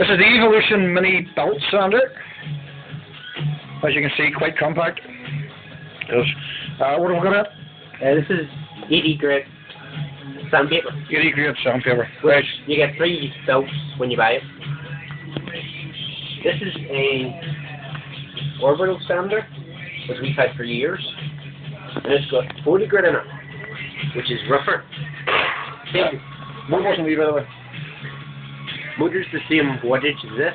This is the Evolution Mini Belt Sander. As you can see, quite compact. What have we got at? This is 80 grit sandpaper. 80 grit sandpaper. Which Right. you get 3 belts when you buy it. This is a orbital sander, which we've had for years. And it's got 40 grit in it, which is rougher. Same. What wasn't we, by the way? Motor's the same wattage as this.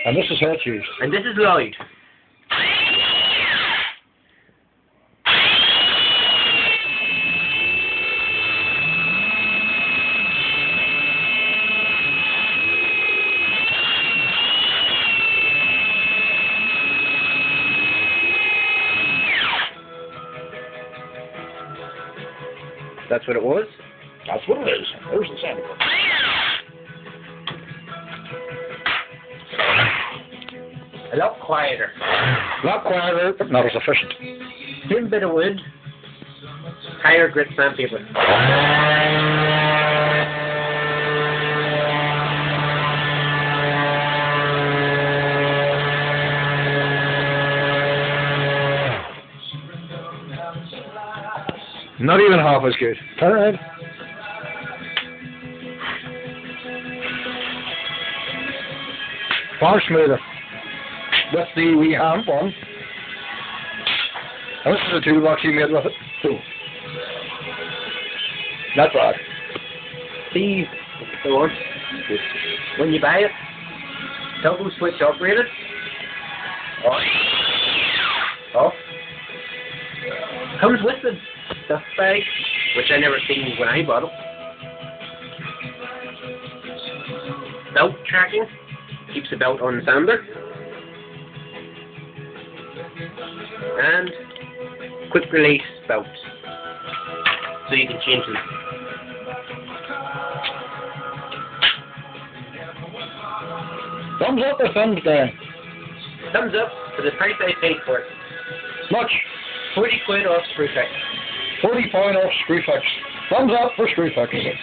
And this is how it's used. And this is Lloyd. That's what it was. That's what it is. There's the sander. A lot quieter. Not quieter, but not as efficient. Same bit of wood. Higher grit sandpaper. Not even half as good. Alright. Far smoother. That's the wee hand one. And this is the toolbox you made with it. Cool. Not bad. See the one. When you buy it, double switch operated. On. Off. Comes with the stuff bag, which I never seen when I bought it. Belt tracking. Keeps the belt on the sander. And quick release belts, so you can change them. Thumbs up or thumbs down? Thumbs up for the price I paid for it. Much. 40 quid off Screwfix. £40 off Screwfix. Thumbs up for Screwfix.